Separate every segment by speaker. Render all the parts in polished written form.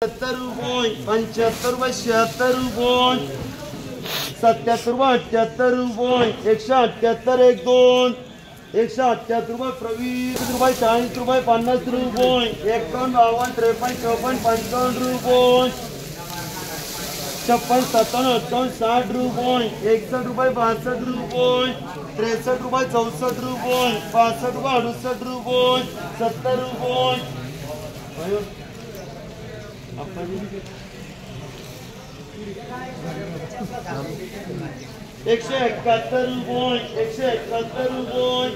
Speaker 1: रुपये 75 रुपये 76 रुपये 77 रुपये 78 रुपये 178 1 2 178 रुपये 20 रुपये 40 रुपये 50 रुपये 51 52 53 54 55 रुपये 56 57 58 60 रुपये 61 रुपये 62 रुपये 63 रुपये 64 रुपये 65 रुपये 68 रुपये 70 रुपये 171 रुपये 171 रुपये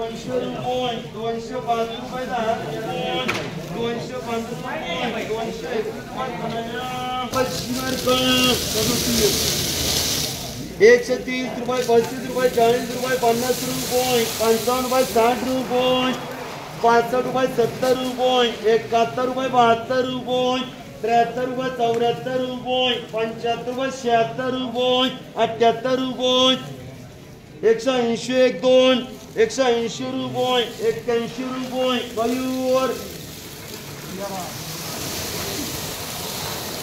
Speaker 1: 171 रुपये 200 रुपये 205 रुपये 130 रुपये 35 रुपये 40 रुपये 50 रुपये 55 रुपये 60 रुपये 65 रुपये 70 रुपये 71 रुपये 72 रुपये 73 रुपये 74 रुपये 75 रुपये 76 रुपये 78 रुपये 180 1 2 180 रुपये 81 रुपये मयूर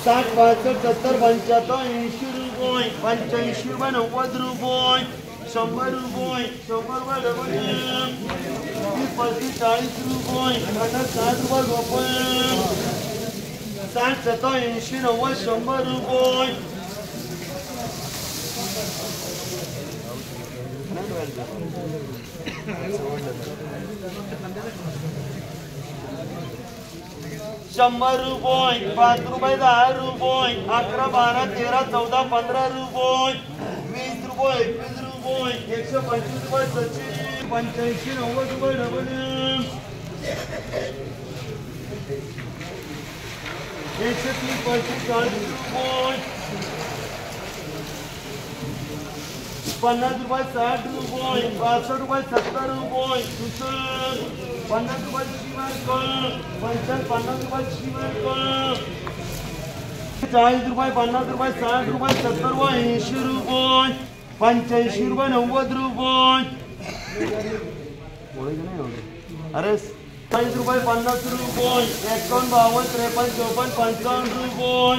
Speaker 1: 60 65 70 75 80 रुपये 85 रुपये 90 रुपये 100 रुपये 100 रुपये डबल 30 40 रुपये 50 60 रुपये 60 70 80 90 100 रुपये 100 रुपये 5 रुपये 10 रुपये 11 12 13 14 15 रुपये 20 रुपये 21 रुपये 125 रुपये 85 90 रुपये डबल 130 40 40 रुपये 50 रुपये 60 रुपये 62 रुपये 70 रुपये 50 रुपये 50 रुपये 40 रुपये 50 रुपये 60 रुपये 70 रुपये 80 रुपये 85 रुपये 90 रुपये अरे 40 रुपये 50 रुपये 51 52 53 54 55 रुपये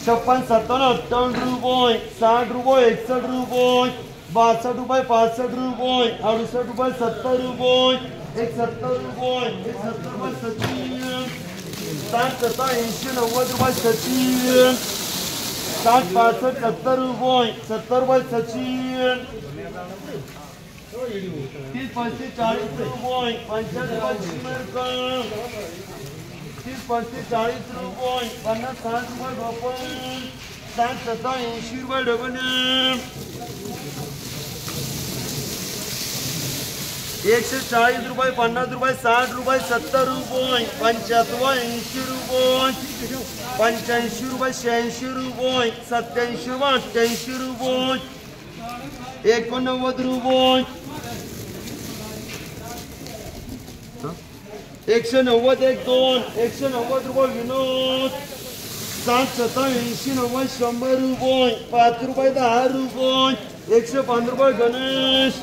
Speaker 1: 56 57 58 रुपये 60 रुपये 61 रुपये 62 रुपये 65 रुपये 68 रुपये 70 रुपये 170 रुपये 170 रुपये 60 70 80 90 रुपये 60 65 70 रुपये 70 रुपये 30 35 40 रुपये 50 रुपये 30 35 40 रुपये 50 60 रुपये 60 70 80 रुपये डबल 140 रुपये 50 रुपये 60 रुपये 70 रुपये 75 80 रुपये 85 रुपये 86 रुपये 87 रुपये 88 रुपये 89 रुपये 190 1 2 190 रुपये विनोद 60 70 80 90 100 रुपये 5 रुपये 10 रुपये 105 रुपये गणेश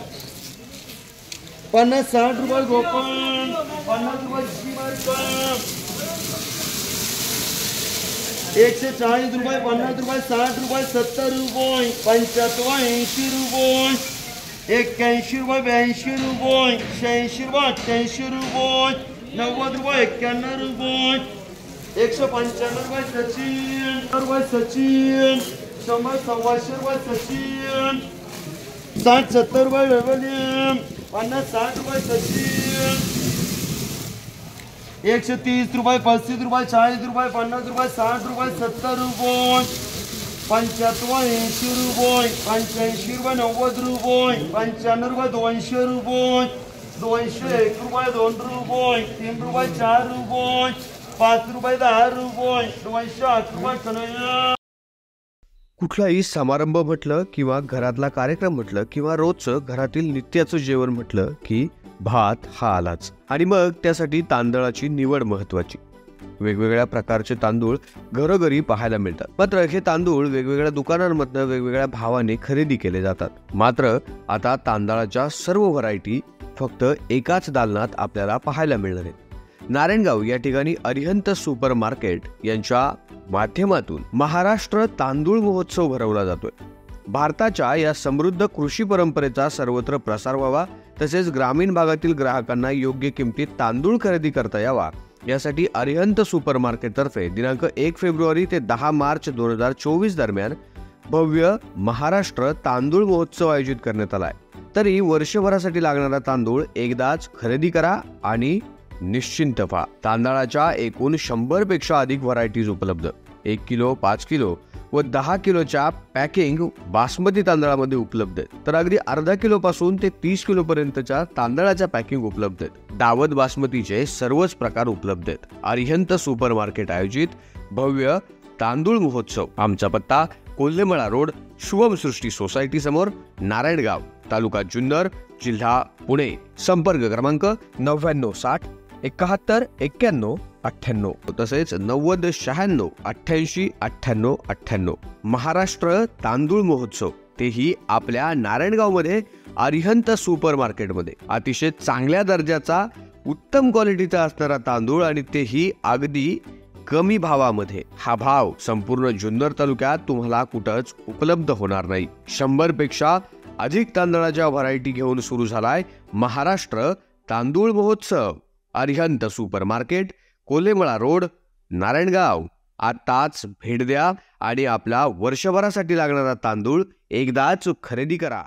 Speaker 1: 50 60 रुपये गोपाल 50 रुपये शिवारकर 140 रुपये 50 रुपये 60 रुपये 70 रुपये 75 80 रुपये 81 रुपये 82 रुपये 86 रुपये 88 रुपये 90 रुपये 91 रुपये 195 रुपये सचिन रुपये सचिन 100 सव्वाशे रुपये सचिन 60 70 रुपये डबल 50 60 रुपये सचिन 130 रुपये 35 रुपये 40 रुपये 50 रुपये 60 रुपये 70 रुपये 75 80 रुपये 85 रुपये 90 रुपये 95 रुपये 200 रुपये 201 रुपये 2 रुपये 3 रुपये 4 रुपये 5 रुपये 10 रुपये 208 रुपये कन्हैया।
Speaker 2: कुठलाही समारंभ म्हटलं किंवा घरातला कार्यक्रम म्हटलं किंवा रोजचं घरातील नित्याचं जेवण म्हटलं की भात हा आलाच आणि मग त्यासाठी तांदळाची निवड महत्त्वाची। वेगवेगळ्या प्रकारचे तांदूळ घरोघरी पाहायला मिळतात. मात्र हे तांदूळ वेगवेगळ्या दुकानांमधनं वेगवेगळ्या भावाने खरेदी केले जातात. मात्र आता तांदळाच्या सर्व व्हरायटी फक्त एकाच दालनात आपल्याला पाहायला मिळणार आहेत. नारायणगाव या ठिकाणी अरिहंत सुपर मार्केट यांच्या माध्यमातून महाराष्ट्र तांदूळ महोत्सव भरवला जातोय. भारताच्या या समृद्ध कृषी परंपरेचा सर्वत्र प्रसार व्हावा, तसेच ग्रामीण भागातील ग्राहकांना योग्य किमतीत तांदूळ खरेदी करता यावा, यासाठी अरिहंत सुपर मार्केटतर्फे दिनांक 1 फेब्रुवारी ते 10 मार्च 2024 दरम्यान भव्य महाराष्ट्र तांदूळ महोत्सव आयोजित करण्यात आला आहे. तरी वर्षभरासाठी लागणारा तांदूळ एकदाच खरेदी करा आणि निश्चिंत व्हा. तांदळाच्या एकूण 100 पेक्षा अधिक व्हरायटीज उपलब्ध. 1 किलो, 5 किलो व 10 किलोच्या पॅकिंग बासमती तांदळामध्ये उपलब्ध आहेत. तर अगदी अर्धा किलो पासून ते 30 किलो पर्यंतच्या तांदळाच्या पॅकिंग उपलब्ध आहेत. दावत बासमतीचे सर्वच प्रकार उपलब्ध आहेत. अरिहंत सुपर मार्केट आयोजित भव्य तांदूळ महोत्सव. आमचा पत्ता कोल्हेमळा रोड, शुभम सृष्टी सोसायटी समोर, नारायणगाव, तालुका जुन्नर, जिल्हा पुणे. संपर्क क्रमांक 9960 71 91 98, तसेच 90 96 88 98 98. महाराष्ट्र तांदूळ महोत्सव, तेही आपल्या नारायणगाव मध्ये अरिहंत सुपर मार्केटमध्ये. अतिशय चांगल्या दर्जाचा उत्तम क्वालिटीचा असणारा तांदूळ आणि तेही अगदी कमी भावामध्ये. हा भाव संपूर्ण जुन्नर तालुक्यात तुम्हाला कुठंच उपलब्ध होणार नाही. 100 पेक्षा अधिक तांदळाच्या व्हरायटी घेऊन सुरू झालाय महाराष्ट्र तांदूळ महोत्सव. Arihant super market, Kolhemala road, Narayangaon. आताच भेट द्या आणि आपला वर्षभरासाठी लागणारा तांदूळ एकदाच खरेदी करा.